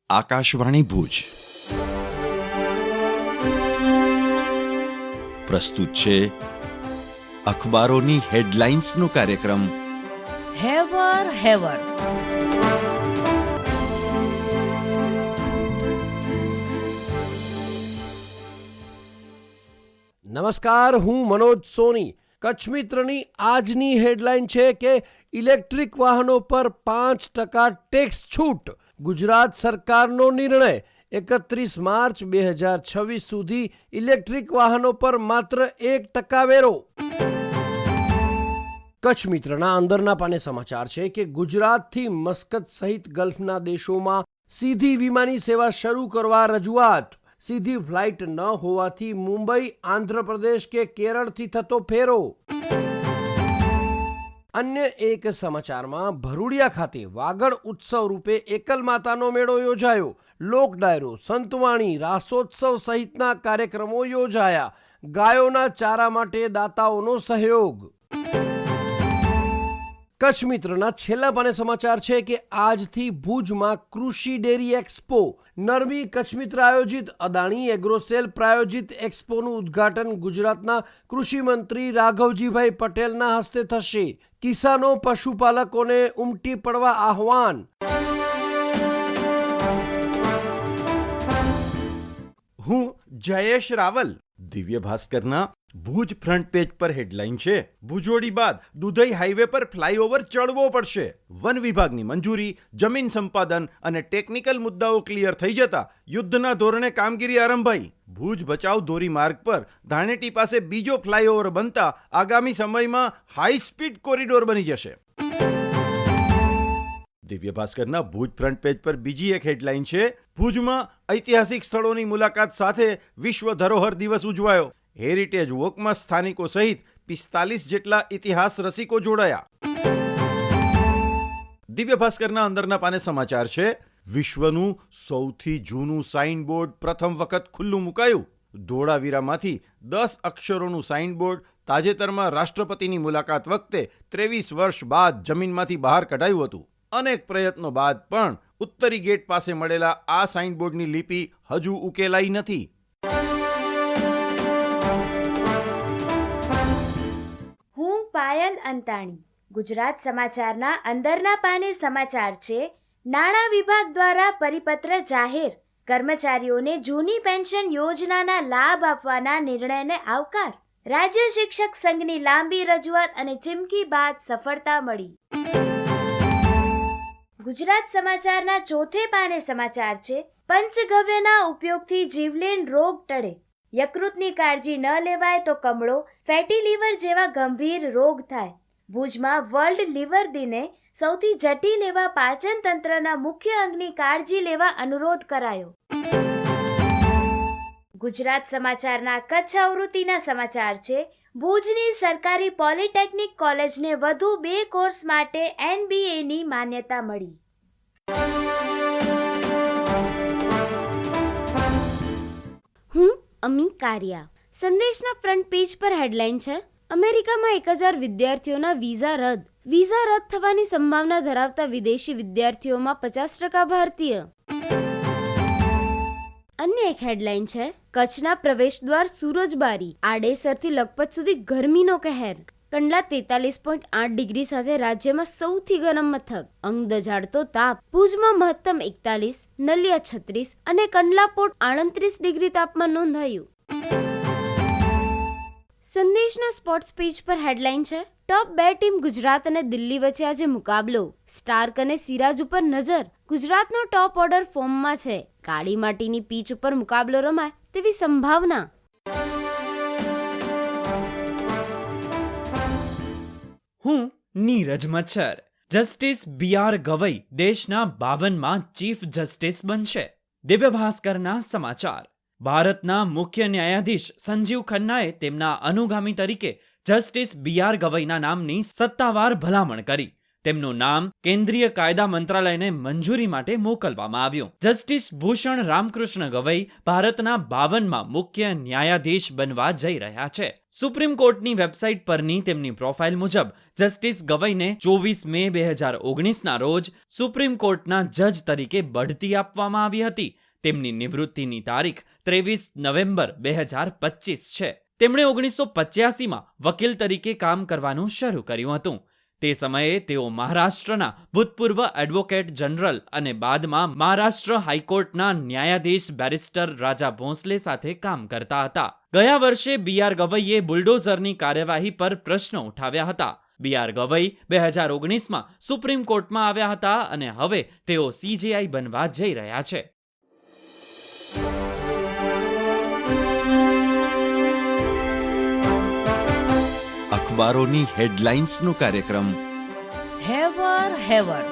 આકાશવાણી ભુજ પ્રસ્તુત છે અખબારોની હેડલાઇન્સનો કાર્યક્રમ હેવર હેવર. નમસ્કાર, હું મનોજ સોની. કચ્છ મિત્રની આજની હેડલાઇન છે કે ઇલેક્ટ્રિક વાહનો પર 5% ટેક્સ છૂટ. ગુજરાત સરકારનો નિર્ણય 31 માર્ચ 2026 સુધી ઇલેક્ટ્રિક વાહનો પર માત્ર 1% વેરો. કચ્છ મિત્રના અંદરના પાને સમાચાર છે કે ગુજરાતથી મસ્કત સહિત ગલ્ફના દેશોમાં સીધી વિમાની સેવા શરૂ કરવા રજૂઆત. સીધી ફ્લાઇટ ન હોવાથી મુંબઈ, આંધ્રપ્રદેશ કે કેરળથી થતો ફેરો. અન્ય એક સમાચારમાં ભરૂડિયા ખાતે વાગડ ઉત્સવ રૂપે એકલ માતાનો મેળો યોજાયો. લોક ડાયરો, સંતવાણી, રાસોત્સવ સહિતના કાર્યક્રમો યોજાયા. ગાયોના ચારા માટે દાતાઓનો સહયોગ. કચ્છ મિત્રના છેલ્લા પાને સમાચાર છે કે આજથી ભુજમાં કૃષિ ડેરી એક્સપો. નરમી કચ્છ મિત્ર આયોજિત અદાણી એગ્રોસેલ પ્રાયોજિત એક્સપોનું ઉદ્ઘાટન ગુજરાતના કૃષિ મંત્રી રાઘવજીભાઈ પટેલના હસ્તે થશે. કિસાનો પશુપાલકોને ઉમટી પડવા આહવાન. હું જયેશ રાવલ. દિવ્ય ભાસ્કરના ભુજ ફ્રન્ટ પેજ પર હેડલાઇન છે, ભુજોડી બાદ દુધઈ હાઈવે પર ફ્લાયઓવર ચડવો પડશે. વન વિભાગની મંજૂરી, જમીન સંપાદન અને ટેકનિકલ મુદ્દાઓ ક્લિયર થઈ જતા યુદ્ધના ધોરણે કામગીરી આરંભાઈ. ભુજ ભચાઉ ધોરીમાર્ગ પર ધાણેટી પાસે બીજો ફ્લાયઓવર બનતા આગામી સમયમાં હાઈ સ્પીડ કોરિડોર બની જશે. દિવ્ય ભાસ્કરના ભુજ ફ્રન્ટ પેજ પર બીજી એક હેડલાઇન છે, ભુજમાં ઐતિહાસિક સ્થળોની મુલાકાત સાથે વિશ્વ ધરોહર દિવસ ઉજવાયો. હેરિટેજ વોકમાં સ્થાનિકો સહિત 45 જેટલા ઇતિહાસ રસિકો જોડાયા. દિવ્ય ભાસ્કરના અંદરના પાને સમાચાર છે, વિશ્વનું સૌથી જૂનું સાઇનબોર્ડ પ્રથમ વખત ખુલ્લું મુકાયું. ધોળાવીરામાંથી 10 અક્ષરોનું સાઇનબોર્ડ તાજેતરમાં રાષ્ટ્રપતિની મુલાકાત વખતે 23 વર્ષ બાદ જમીનમાંથી બહાર કઢાયું હતું. અનેક પ્રયત્નો બાદ પણ ઉત્તરી ગેટ પાસે મળેલા આ સાઇનબોર્ડની લિપિ હજુ ઉકેલાઈ નથી. હું પાયલ અંતાણી. ગુજરાત સમાચારના અંદરના પાને સમાચાર છે, નાણાં વિભાગ દ્વારા પરિપત્ર જાહેર. કર્મચારીઓને જૂની પેન્શન યોજનાના લાભ આપવાના નિર્ણયને આવકાર. રાજ્ય શિક્ષક સંઘની લાંબી રજૂઆત અને ચીમકી બાદ સફળતા મળી. ગુજરાત સમાચારના ચોથે પાને સમાચાર છે, પંચગવ્યના ઉપયોગથી જીવલેણ રોગ ટળે. યકૃતની કાળજી ન લેવાય તો કમળો, ફેટી લીવર જેવા ગંભીર રોગ થાય. ભુજમાં વર્લ્ડ લીવર દિને સૌથી જટિલ એવા પાચન તંત્રના મુખ્ય અંગની કાળજી લેવા અનુરોધ કરાયો. ગુજરાત સમાચારના કચ્છ આવૃત્તિના સમાચાર છે, ભુજની સરકારી પોલિટેકનિક કોલેજને વધુ 2 કોર્સ માટે NBA ની માન્યતા મળી. હું અમી કારિયા. સંદેશના ફ્રન્ટ પેજ પર હેડલાઇન છે, અમેરિકામાં 1000 વિદ્યાર્થીઓના વિઝા રદ. વિઝા રદ થવાની સંભાવના ધરાવતા વિદેશી વિદ્યાર્થીઓમાં 50% ભારતીય. અન્ય એક હેડલાઇન છે, કચ્છના પ્રવેશદ્વાર સુરજબારી. આડેસરથી લખપત સુધી ગરમીનો કહેર. કંડલા 43.8 ડિગ્રી સાથે રાજ્યમાં સૌથી ગરમ મથક. અંગ દજાડતો તાપ. ભુજમાં મહત્તમ 41, નલિયા 36 અને કંડલા પોર્ટ 38 ડિગ્રી તાપમાન નોંધાયું. સંદેશના સ્પોર્ટ્સ પેજ પર હેડલાઇન છે, ટોપ 2 ટીમ ગુજરાત અને દિલ્હી વચ્ચે આજે મુકાબલો. સ્ટાર્ક અને સિરાજ ઉપર નજર. ગુજરાતનો ટોપ ઓર્ડર ફોર્મમાં છે. કાળી માટીની પીચ ઉપર મુકાબલો રમાય તેવી સંભાવના. હું નીરજ મચ્છર. જસ્ટિસ BR ગવઈ દેશના 52માં ચીફ જસ્ટિસ બનશે. દિવ્ય ભાસ્કરના સમાચાર. ભારતના મુખ્ય ન્યાયાધીશ સંજીવ ખન્નાએ તેમના અનુગામી તરીકે જસ્ટિસ BR ગવઈના નામની સત્તાવાર ભલામણ કરી. તેમનું નામ કેન્દ્રીય કાયદા મંત્રાલયને મંજૂરી માટે મોકલવામાં આવ્યું. જસ્ટિસ ભૂષણ રામકૃષ્ણ ગવઈ ભારતના 52માં મુખ્ય ન્યાયાધીશ બનવા જઈ રહ્યા છે. સુપ્રીમ કોર્ટની વેબસાઇટ પરની તેમની પ્રોફાઇલ મુજબ જસ્ટિસ ગવઈને 24 મે 2019ના રોજ સુપ્રીમ કોર્ટના જજ તરીકે બઢતી આપવામાં આવી હતી. તેમની નિવૃત્તિની તારીખ 23 નવેમ્બર 2025 છે. તેમણે 1985માં વકીલ તરીકે કામ કરવાનું શરૂ કર્યું હતું. તે સમયે તેઓ મહારાષ્ટ્રના ભૂતપૂર્વ એડવોકેટ જનરલ અને બાદમાં મહારાષ્ટ્ર હાઈકોર્ટના ન્યાયાધીશ બેરિસ્ટર રાજા ભોંસલે સાથે કામ કરતા હતા. ગયા વર્ષે બી.આર. ગવઈએ બુલડોઝરની કાર્યવાહી પર પ્રશ્નો ઉઠાવ્યા હતા. બી.આર. ગવઈ 2019માં સુપ્રીમ કોર્ટમાં આવ્યા હતા અને હવે તેઓ CJI બનવા જઈ રહ્યા છે. અખબારોની હેડલાઇન્સનો કાર્યક્રમ હેવર હેવર